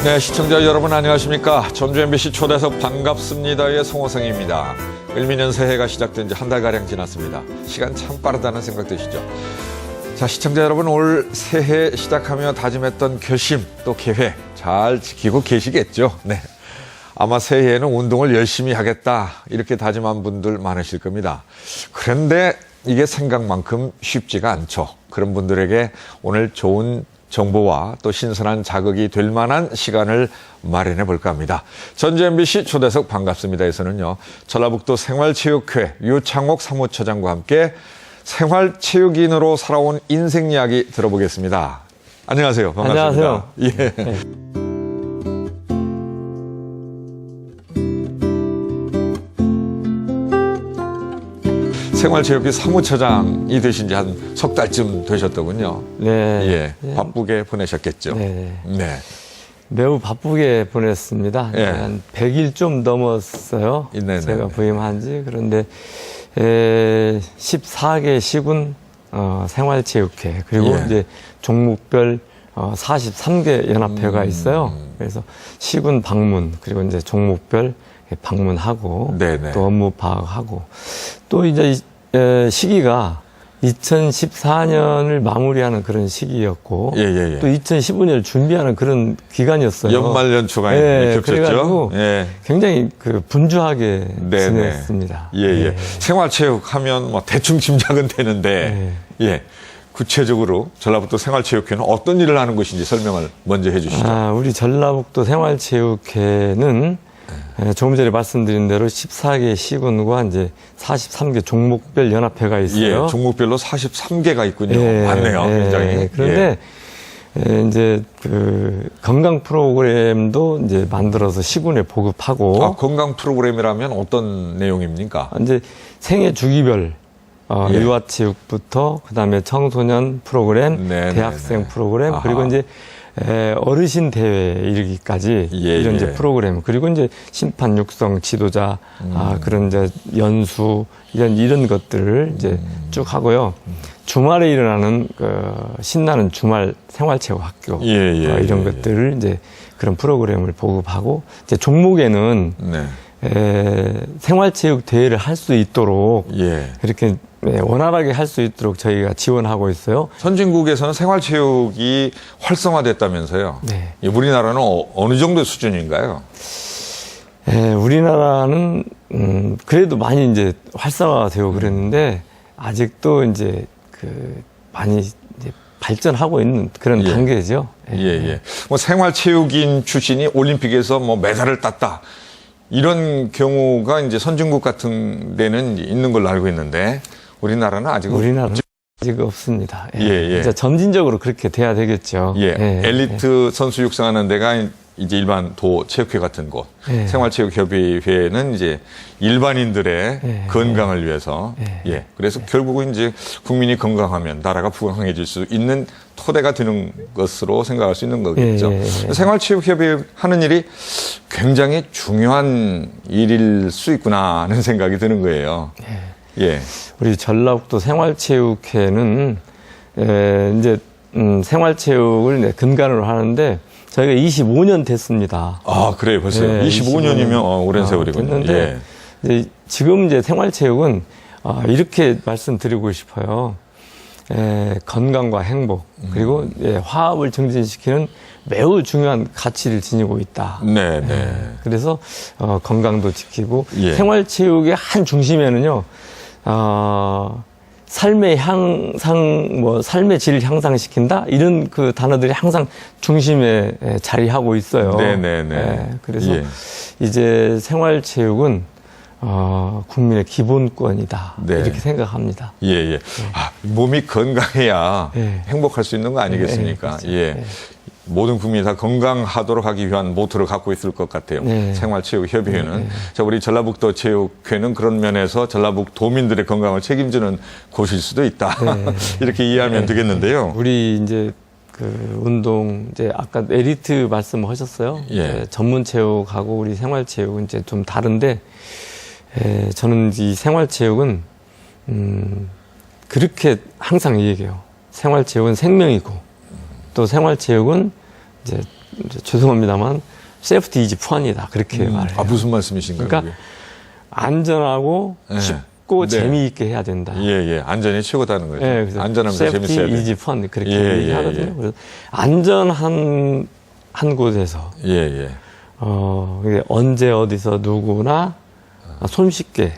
네, 시청자 여러분 안녕하십니까. 전주 MBC 초대석 반갑습니다의 송호성입니다. 을미년 새해가 시작된 지 한 달가량 지났습니다. 시간 참 빠르다는 생각 드시죠? 자, 시청자 여러분, 올 새해 시작하며 다짐했던 결심 또 계획 잘 지키고 계시겠죠? 네. 아마 새해에는 운동을 열심히 하겠다 이렇게 다짐한 분들 많으실 겁니다. 그런데 이게 생각만큼 쉽지가 않죠. 그런 분들에게 오늘 좋은 정보와 또 신선한 자극이 될 만한 시간을 마련해 볼까 합니다. 전주 MBC 초대석 반갑습니다에서는요, 전라북도 생활체육회 유창옥 사무처장과 함께 생활체육인으로 살아온 인생 이야기 들어보겠습니다. 안녕하세요. 반갑습니다. 안녕하세요. 예. 네. 생활체육회 사무처장이 되신 지 한 석 달쯤 되셨더군요. 네. 예. 바쁘게 보내셨겠죠. 네. 네. 매우 바쁘게 보냈습니다. 예. 한 100일 좀 넘었어요. 네네. 제가 부임한 지. 그런데 14개 시군 생활체육회 그리고 예. 이제 종목별 43개 연합회가 있어요. 그래서 시군 방문 그리고 이제 종목별 방문하고 네네. 또 업무 파악하고 또 이제 시기가 2014년을 마무리하는 그런 시기였고 예. 또 2015년을 준비하는 그런 기간이었어요. 연말연초가 겹쳤죠. 그래가지고 예. 굉장히 분주하게 네네. 지냈습니다. 예. 생활체육 하면 뭐 대충 짐작은 되는데, 예. 구체적으로 전라북도 생활체육회는 어떤 일을 하는 곳인지 설명을 먼저 해 주시죠. 우리 전라북도 생활체육회는 조금 전에 말씀드린 대로 14개 시군과 이제 43개 종목별 연합회가 있어요. 예, 종목별로 43개가 있군요. 예, 맞네요, 굉장히. 그런데 이제 건강 프로그램도 이제 만들어서 시군에 보급하고. 건강 프로그램이라면 어떤 내용입니까? 이제 생애 주기별 유아체육부터 그다음에 청소년 프로그램, 대학생 프로그램, 아하. 그리고 이제 어르신 대회에 이르기까지 이런 이제 프로그램, 그리고 이제 심판 육성 지도자, 그런 이제 연수, 이런 것들을 이제 쭉 하고요. 주말에 일어나는 신나는 주말 생활체육 학교, 이런 것들을 이제 그런 프로그램을 보급하고, 이제 종목에는 생활체육 대회를 할 수 있도록 이렇게 원활하게 할 수 있도록 저희가 지원하고 있어요. 선진국에서는 생활체육이 활성화됐다면서요? 네. 우리나라는 어느 정도 수준인가요? 우리나라는 그래도 많이 이제 활성화가 되고 그랬는데 아직도 이제 많이 이제 발전하고 있는 그런 단계죠. 뭐 생활체육인 출신이 올림픽에서 뭐 메달을 땄다. 이런 경우가 이제 선진국 같은 데는 있는 걸로 알고 있는데 우리나라는 아직 없습니다. 진짜 점진적으로 그렇게 돼야 되겠죠. 엘리트 선수 육성하는 데가 이제 일반 도 체육회 같은 곳, 생활체육협의회는 이제 일반인들의 건강을 위해서, 그래서 결국은 이제 국민이 건강하면 나라가 부강해질 수 있는 토대가 되는 것으로 생각할 수 있는 거겠죠. 생활체육협의회 하는 일이 굉장히 중요한 일일 수 있구나 하는 생각이 드는 거예요. 우리 전라북도 생활체육회는 이제 생활체육을 근간으로 하는데 저희가 25년 됐습니다. 그래요, 벌써요. 25년이면 오랜 세월이군요. 됐는데 지금 이제 생활체육은 이렇게 말씀드리고 싶어요. 건강과 행복 그리고 화합을 증진시키는 매우 중요한 가치를 지니고 있다. 그래서 건강도 지키고 생활체육의 한 중심에는요. 삶의 향상, 삶의 질을 향상시킨다? 이런 단어들이 항상 중심에 자리하고 있어요. 그래서 이제 생활체육은, 국민의 기본권이다. 이렇게 생각합니다. 몸이 건강해야 행복할 수 있는 거 아니겠습니까? 모든 국민이 다 건강하도록 하기 위한 모토를 갖고 있을 것 같아요. 생활체육협의회는. 자, 우리 전라북도 체육회는 그런 면에서 전라북도민들의 건강을 책임지는 곳일 수도 있다. 이렇게 이해하면 되겠는데요. 우리 이제 운동, 이제 아까 엘리트 말씀하셨어요. 전문 체육하고 우리 생활체육은 이제 좀 다른데, 저는 이 생활체육은, 그렇게 항상 얘기해요. 생활체육은 생명이고, 또 생활체육은 이제 이제 죄송합니다만 세이프티 이즈 펀이다 그렇게 말해요. 아, 무슨 말씀이신가요? 그러니까 안전하고 네. 쉽고 네. 재미있게 해야 된다. 예. 안전이 최고다는 거죠. 예, 그래서 안전하면서 재밌어야 세이프티 돼. 이즈 펀 그렇게 예, 얘기하거든요. 예. 그래서 안전한 한 곳에서 예. 이게 언제 어디서 누구나 손쉽게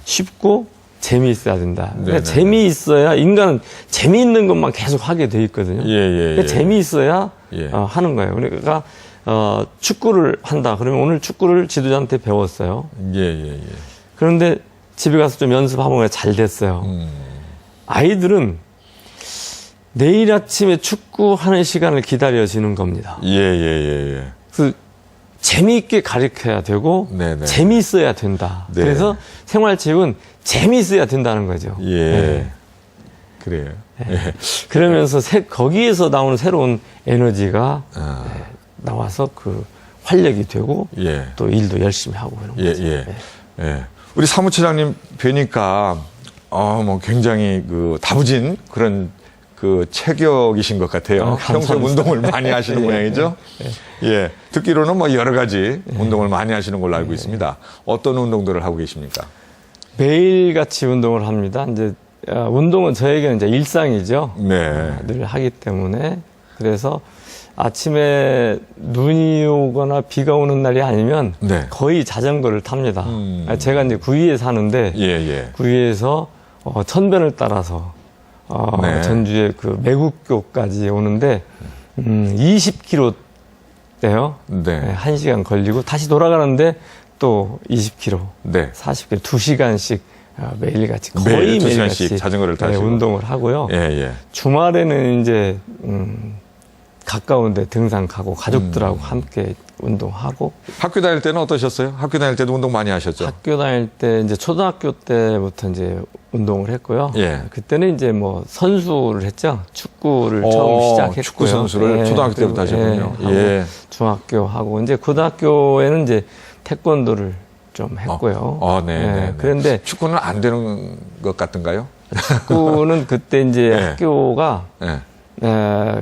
쉽고 재미있어야 된다. 그러니까 네네. 재미있어야 인간은 재미있는 것만 계속 하게 돼 있거든요. 그러니까 재미있어야 예. 하는 거예요. 그러니까 축구를 한다. 그러면 오늘 축구를 지도자한테 배웠어요. 예. 그런데 집에 가서 좀 연습하면 잘 됐어요. 아이들은 내일 아침에 축구하는 시간을 기다려지는 겁니다. 예. 그래서 재미있게 가르쳐야 되고 네네. 재미있어야 된다. 네. 그래서 생활체육은 재미있어야 된다는 거죠. 예. 네. 그래요. 네. 그러면서 거기에서 나오는 새로운 에너지가 나와서 그 활력이 되고 예. 또 일도 열심히 하고 이런 거죠. 예. 우리 사무처장님 뵈니까 뭐 굉장히 그 다부진 그런 그 체격이신 것 같아요. 평소에 운동을 많이 하시는 모양이죠. 예. 듣기로는 뭐 여러 가지 운동을 많이 하시는 걸로 알고 있습니다. 어떤 운동들을 하고 계십니까? 매일같이 운동을 합니다. 이제 운동은 저에게는 이제 일상이죠. 네. 늘 하기 때문에 그래서 아침에 눈이 오거나 비가 오는 날이 아니면 네. 거의 자전거를 탑니다. 제가 이제 구위에 사는데 예. 구위에서 천변을 따라서 네. 전주의 그 매국교까지 오는데 20km 대요. 네. 1시간 걸리고 다시 돌아가는데 또 20km, 네. 40km, 2시간씩 매일같이 거의 매일 매일같이 2시간씩 자전거를 타시고 운동을 하고요. 예. 주말에는 이제 가까운데 등산 가고 가족들하고 함께 운동하고. 학교 다닐 때는 어떠셨어요? 학교 다닐 때도 운동 많이 하셨죠? 학교 다닐 때 이제 초등학교 때부터 이제 운동을 했고요. 예. 그때는 이제 뭐 선수를 했죠. 축구를 처음 시작했고요. 축구 선수를 초등학교 때부터 하셨군요. 하고 중학교 하고 이제 고등학교에는 이제 태권도를 좀 했고요. 네. 그런데 축구는 안 되는 것 같은가요? 축구는 그때 이제 네. 학교가 네.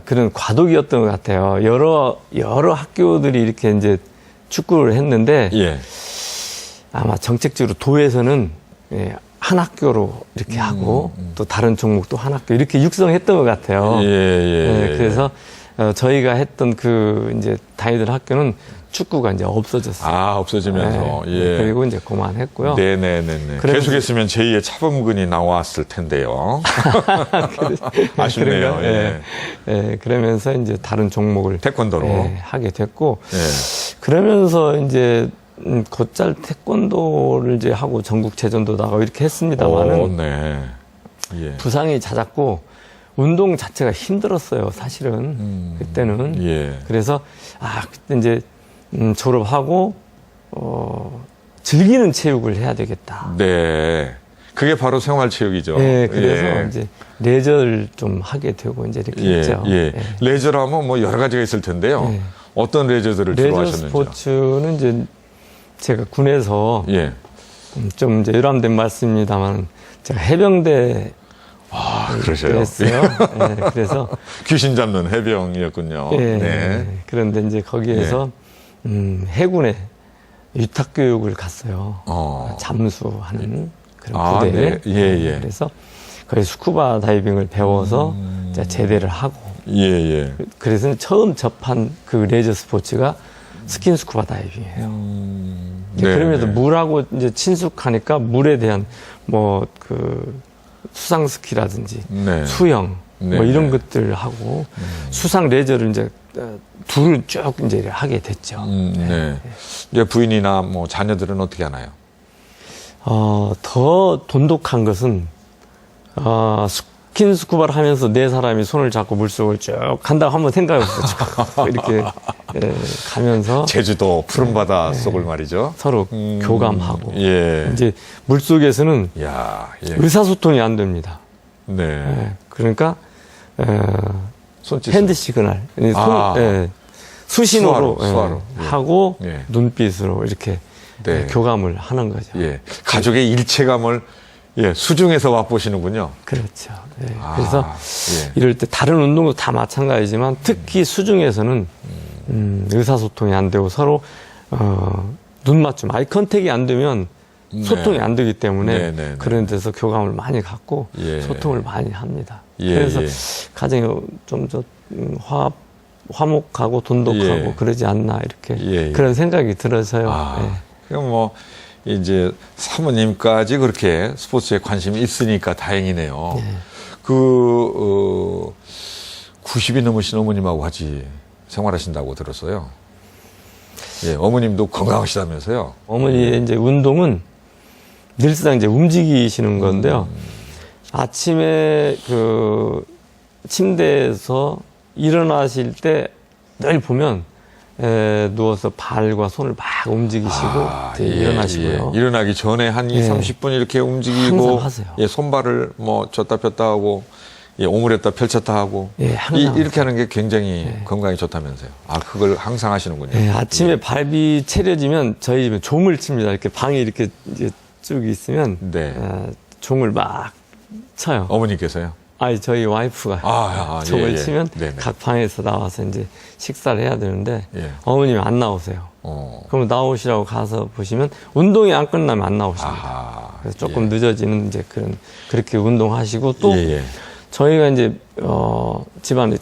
그런 과도기였던 것 같아요. 여러 학교들이 이렇게 이제 축구를 했는데 예. 아마 정책적으로 도에서는 한 학교로 이렇게 하고 또 다른 종목도 한 학교 이렇게 육성했던 것 같아요. 예. 그래서 저희가 했던 그 이제 다니던 학교는 축구가 이제 없어졌어요. 없어지면서 예. 그리고 이제 그만했고요. 네네네. 그러면서- 계속했으면 제2의 차범근이 나왔을 텐데요. 아쉽네요. 예. 그러면서 이제 다른 종목을 태권도로. 하게 됐고 예. 그러면서 이제 곧잘 태권도를 이제 하고 전국체전도 나가고 이렇게 했습니다만은 네. 예. 부상이 잦았고 운동 자체가 힘들었어요. 사실은 그때는. 예. 그래서 그때 이제 졸업하고 즐기는 체육을 해야 되겠다. 네. 그게 바로 생활체육이죠. 네, 그래서 예. 이제 레저를 좀 하게 되고 이제 이렇게 했죠. 레저라면 뭐 여러 가지가 있을 텐데요. 예. 어떤 레저들을 주로 레저 하셨는지요? 스포츠는 이제 제가 군에서 예. 좀 이제 유람된 말씀입니다만 제가 해병대 그러세요. 했어요. 그래서 귀신 잡는 해병이었군요. 네. 그런데 이제 거기에서 해군에 유탁 교육을 갔어요. 잠수하는 그런 부대에. 네. 그래서 거기 스쿠바 다이빙을 배워서 이제 제대를 하고. 그래서 처음 접한 그 레저 스포츠가 스킨 스쿠바 다이빙이에요. 그러면서 물하고 이제 친숙하니까 물에 대한 뭐 그 수상 스키라든지 수영 뭐 이런 것들 하고 수상 레저를 이제 둘을 쭉 이제 하게 됐죠. 이제 부인이나 뭐 자녀들은 어떻게 하나요? 더 돈독한 것은 스킨 스쿠바를 하면서 네 사람이 손을 잡고 물속을 쭉 간다고 한번 생각해보세요. 이렇게 가면서 제주도 푸른 바다 속을 말이죠. 서로 교감하고 예. 이제 물속에서는 의사소통이 안 됩니다. 그러니까 핸드 시그널, 수신호로 수화로. 하고 눈빛으로 이렇게 교감을 하는 거죠. 가족의 일체감을 수중에서 맛보시는군요. 그렇죠. 그래서 이럴 때 다른 운동도 다 마찬가지지만 특히 수중에서는 의사소통이 안 되고 서로 눈 맞춤, 아이 컨택이 안 되면 소통이 안 되기 때문에 그런 데서 교감을 많이 갖고 소통을 많이 합니다. 그래서 가정이 좀 더 화목하고 돈독하고 그러지 않나 이렇게 그런 생각이 들어서요. 그럼 뭐 이제 사모님까지 그렇게 스포츠에 관심이 있으니까 다행이네요. 90이 넘으신 어머님하고 같이 생활하신다고 들었어요. 어머님도 건강하시다면서요. 어머니의 이제 운동은 늘상 이제 움직이시는 건데요. 아침에 그 침대에서 일어나실 때 늘 보면 누워서 발과 손을 막 움직이시고 일어나시고요. 일어나기 전에 한 30분 이렇게 움직이고 손발을 뭐 줬다 폈다 하고 오므렸다 펼쳤다 하고 이렇게 하는 게 굉장히 건강에 좋다면서요. 그걸 항상 하시는군요. 아침에 발이 차려지면 저희 집에 종을 칩니다. 이렇게 방에 이렇게 이제 쭉 있으면 종을 막 쳐요. 어머니께서요? 아니 저희 와이프가 종을 치면 각 방에서 나와서 이제 식사를 해야 되는데 어머님이 안 나오세요. 그럼 나오시라고 가서 보시면 운동이 안 끝나면 안 나오십니다. 그래서 조금 늦어지는 이제 그렇게 운동하시고 또 저희가 이제 집안에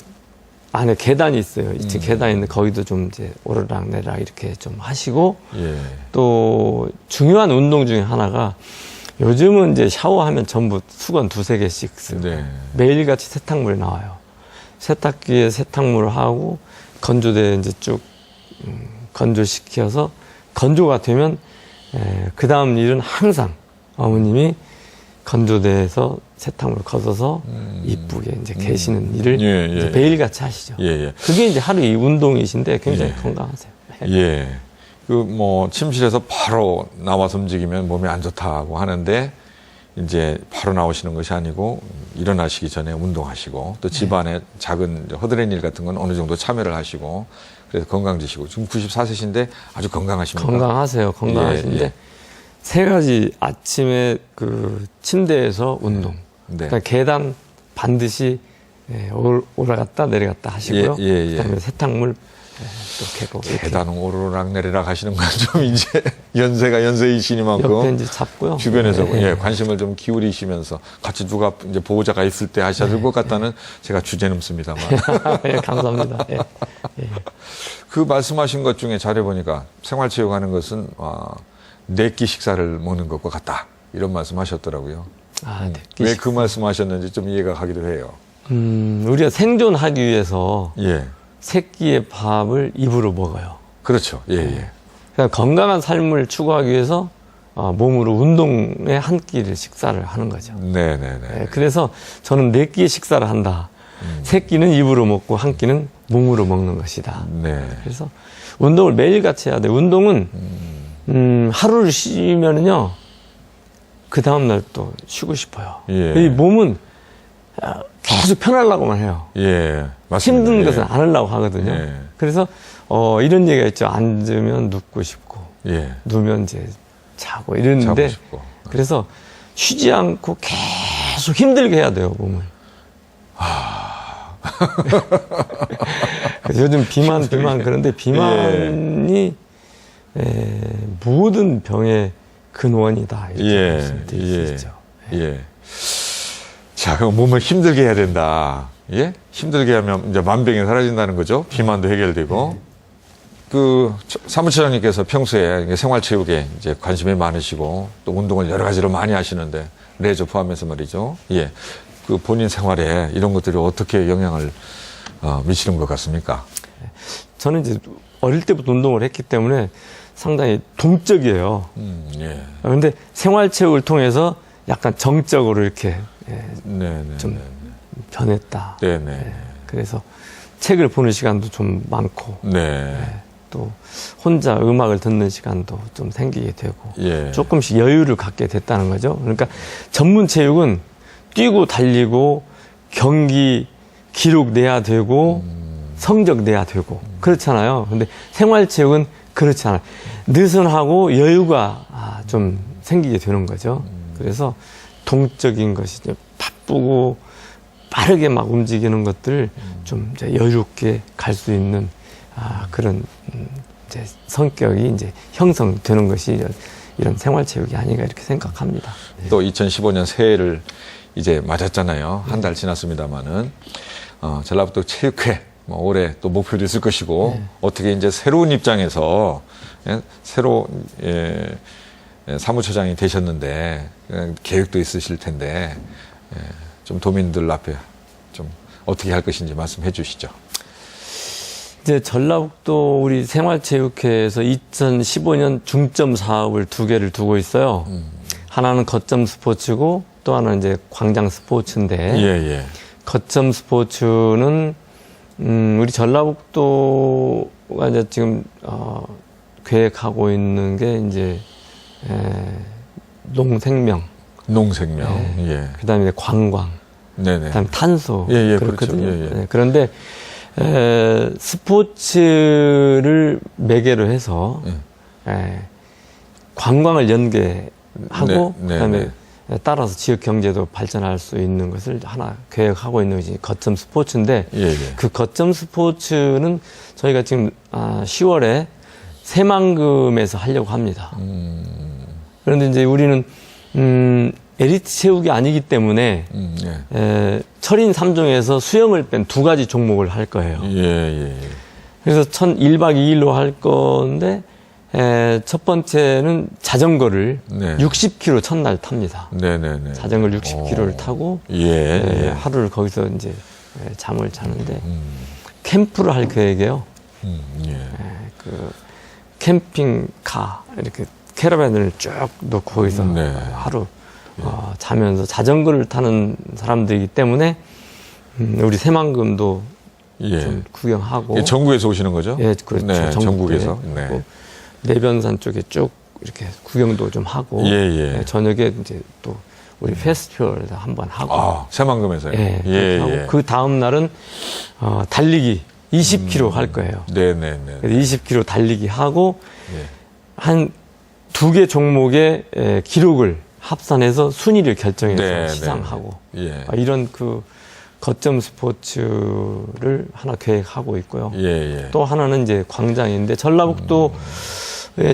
안에 계단이 있어요. 2층 계단이 있는데 거기도 좀 이제 오르락내리락 이렇게 좀 하시고 또 중요한 운동 중에 하나가 요즘은 이제 샤워하면 전부 수건 2-3개씩 쓰고 매일같이 세탁물이 나와요. 세탁기에 세탁물을 하고 건조대에 이제 쭉 건조시켜서 건조가 되면 그 다음 일은 항상 어머님이 건조대에서 세탁물을 걷어서 이쁘게 이제 계시는 일을 이제 매일같이 하시죠. 그게 이제 하루 이 운동이신데 굉장히 건강하세요. 그 뭐 침실에서 바로 나와서 움직이면 몸에 안 좋다고 하는데 이제 바로 나오시는 것이 아니고 일어나시기 전에 운동하시고 또 집안에 작은 허드렛 일 같은 건 어느 정도 참여를 하시고 그래서 건강지시고 지금 94세신데 아주 건강하십니까? 건강하세요. 건강하신데 세 가지 아침에 그 침대에서 운동, 그다음에 계단 반드시 올라갔다 내려갔다 하시고요. 그다음에 세탁물 계단 오르락내리락 하시는 건 좀 이제 연세이시니만큼 옆에 이제 잡고요. 주변에서 관심을 좀 기울이시면서 같이 누가 이제 보호자가 있을 때 하셔야 될 것 같다는 제가 주제 넘습니다만. 감사합니다. 그 말씀하신 것 중에 잘해보니까 생활체육하는 것은 4끼 식사를 먹는 것과 같다 이런 말씀하셨더라고요. 왜 그 말씀하셨는지 좀 이해가 가기도 해요. 우리가 생존하기 위해서 3끼의 밥을 입으로 먹어요. 그렇죠. 그러니까 건강한 삶을 추구하기 위해서 몸으로 운동에 한 끼를 식사를 하는 거죠. 그래서 저는 4끼의 식사를 한다. 3끼는 입으로 먹고 한 끼는 몸으로 먹는 것이다. 그래서 운동을 매일같이 해야 돼요. 운동은 하루를 쉬면은요 그 다음날 또 쉬고 싶어요. 이 몸은 계속 편하려고만 해요. 힘든 것은 안 하려고 하거든요. 그래서 이런 얘기가 있죠. 앉으면 눕고 싶고 누우면 이제 자고 이러는데 그래서 쉬지 않고 계속 힘들게 해야 돼요, 몸을. 요즘 비만 그런데 비만이 모든 병의 근원이다. 이렇게 말씀드릴 수 있죠. 자, 그럼 몸을 힘들게 해야 된다. 힘들게 하면 이제 만병이 사라진다는 거죠. 비만도 해결되고. 그 사무처장님께서 평소에 생활체육에 이제 관심이 많으시고 또 운동을 여러 가지로 많이 하시는데 레저 포함해서 말이죠. 그 본인 생활에 이런 것들이 어떻게 영향을 미치는 것 같습니까? 저는 이제 어릴 때부터 운동을 했기 때문에 상당히 동적이에요. 그런데 생활체육을 통해서 약간 정적으로 이렇게 좀 변했다. 그래서 책을 보는 시간도 좀 많고, 또 혼자 음악을 듣는 시간도 좀 생기게 되고, 조금씩 여유를 갖게 됐다는 거죠. 그러니까 전문 체육은 뛰고 달리고 경기 기록 내야 되고 성적 내야 되고 그렇잖아요. 근데 생활체육은 그렇지 않아요. 느슨하고 여유가 좀 생기게 되는 거죠. 그래서 동적인 것이 바쁘고 빠르게 막 움직이는 것들을 좀 여유롭게 갈 수 있는 그런 이제 성격이 이제 형성되는 것이 이런 생활체육이 아닌가 이렇게 생각합니다. 또 2015년 새해를 이제 맞았잖아요. 한 달 지났습니다만은 전라북도 체육회 올해 또 목표도 있을 것이고 어떻게 이제 새로운 입장에서 새로 사무처장이 되셨는데 계획도 있으실 텐데 좀 도민들 앞에 좀 어떻게 할 것인지 말씀해 주시죠. 이제 전라북도 우리 생활체육회에서 2015년 중점 사업을 2개를 두고 있어요. 하나는 거점 스포츠고 또 하나는 이제 광장 스포츠인데 거점 스포츠는 우리 전라북도가 이제 지금 계획하고 있는 게 이제 농생명, 그다음에 이제 관광, 그다음에 탄소 그렇거든요. 그렇죠. 그런데 스포츠를 매개로 해서 관광을 연계하고 그다음에 따라서 지역 경제도 발전할 수 있는 것을 하나 계획하고 있는 것이 거점 스포츠인데 그 거점 스포츠는 저희가 지금 10월에 새만금에서 하려고 합니다. 그런데 이제 우리는 엘리트 체육이 아니기 때문에 철인 3종에서 수영을 뺀 2가지 종목을 할 거예요. 그래서 1박 2일로 할 건데 첫 번째는 자전거를 60km 첫날 탑니다. 자전거를 60km를 타고 하루를 거기서 이제 잠을 자는데 캠프를 할 계획이에요. 그 캠핑카 이렇게 캐러밴을 쭉 놓고 거기서 하루 자면서 자전거를 타는 사람들이기 때문에 우리 새만금도 좀 구경하고. 전국에서 오시는 거죠? 그렇죠. 전국에서. 내변산 쪽에 쭉 이렇게 구경도 좀 하고 저녁에 이제 또 우리 페스티벌 한번 하고. 새만금에서요? 하고 그 다음 날은 달리기 20km 할 거예요. 20km 달리기 하고 한 2개 종목의 기록을 합산해서 순위를 결정해서 시상하고 이런 그 거점 스포츠를 하나 계획하고 있고요. 또 하나는 이제 광장인데 전라북도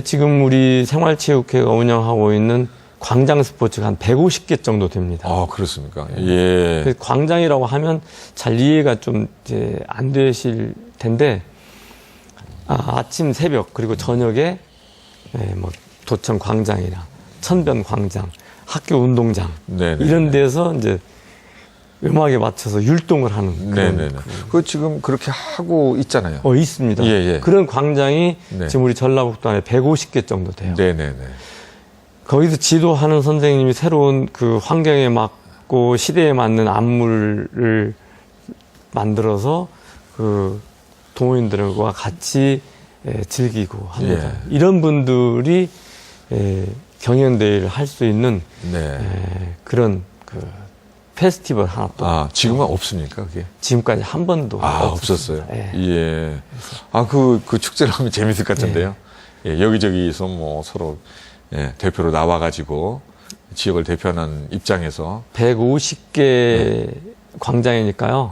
지금 우리 생활체육회가 운영하고 있는 광장 스포츠가 한 150개 정도 됩니다. 그렇습니까? 그래서 광장이라고 하면 잘 이해가 좀 이제 안 되실 텐데 아침 새벽 그리고 저녁에 뭐 도청 광장이나 천변 광장, 학교 운동장 이런 데서 이제 음악에 맞춰서 율동을 하는 그런 그 지금 그렇게 하고 있잖아요. 있습니다. 그런 광장이 지금 우리 전라북도 안에 150개 정도 돼요. 거기서 지도하는 선생님이 새로운 그 환경에 맞고 시대에 맞는 안무를 만들어서 그 동호인들과 같이 즐기고 합니다. 이런 분들이 경연대회를 할 수 있는 그런 그 페스티벌 하나 또. 지금은 없습니까, 그게? 지금까지 한 번도 없었어요. 그 축제를 하면 재밌을 것 같은데요. 여기저기서 뭐 서로 대표로 나와가지고 지역을 대표하는 입장에서 150개 광장이니까요.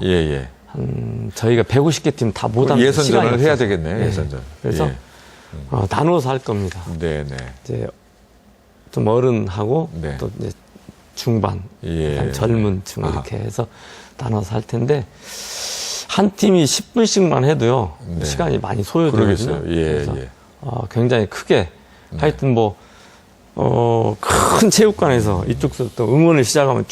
저희가 150개 팀 다 못 하는 예선전을 해야 되겠네요. 예선전. 그래서 나눠서 할 겁니다. 이제 좀 어른하고 또 이제 중반, 젊은 층 이렇게 해서 나눠서 할 텐데 한 팀이 10분씩만 해도요 시간이 많이 소요되거든요. 그래서 굉장히 크게 하여튼 뭐 큰 체육관에서 이쪽서부터 응원을 시작하면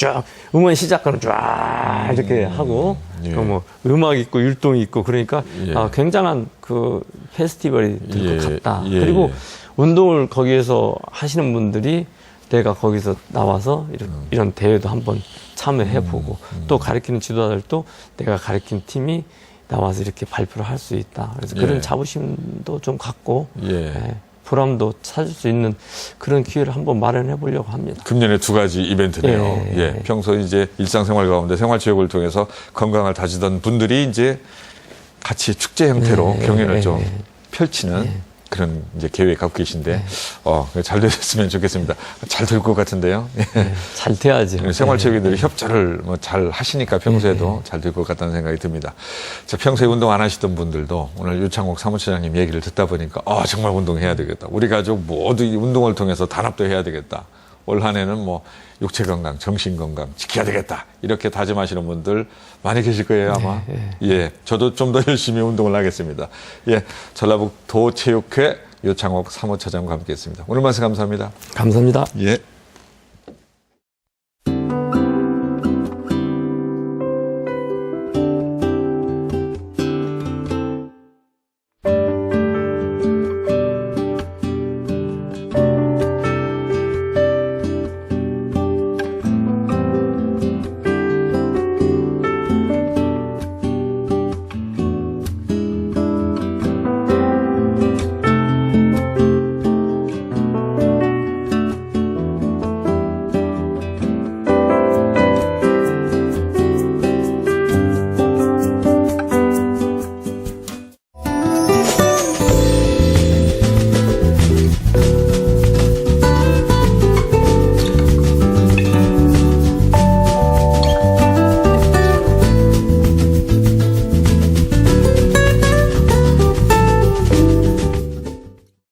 응원 시작하면 쫙 이렇게 하고 뭐 음악 있고 율동이 있고 그러니까 굉장한 그 페스티벌이 될 것 같다. 그리고 운동을 거기에서 하시는 분들이 내가 거기서 나와서 이런 대회도 한번 참여해보고 또 가르치는 지도자들도 내가 가르친 팀이 나와서 이렇게 발표를 할 수 있다. 그래서 그런 자부심도 좀 갖고 보람도 찾을 수 있는 그런 기회를 한번 마련해 보려고 합니다. 금년에 2가지 이벤트네요. 평소 이제 일상생활 가운데 생활체육을 통해서 건강을 다지던 분들이 이제 같이 축제 형태로 경연을 좀 펼치는 그런 이제 계획 갖고 계신데, 잘 되셨으면 좋겠습니다. 잘 될 것 같은데요. 잘 돼야죠. 생활체육인들이 협조를 뭐 잘 하시니까 평소에도 잘 될 것 같다는 생각이 듭니다. 자, 평소에 운동 안 하시던 분들도 오늘 유창옥 사무처장님 얘기를 듣다 보니까, 정말 운동해야 되겠다. 우리 가족 모두 이 운동을 통해서 단합도 해야 되겠다. 올 한 해는 뭐 육체 건강, 정신 건강 지켜야 되겠다. 이렇게 다짐하시는 분들 많이 계실 거예요, 아마. 예, 저도 좀 더 열심히 운동을 하겠습니다. 예, 전라북도 체육회 유창옥 사무처장과 함께했습니다. 오늘 말씀 감사합니다. 감사합니다. 예.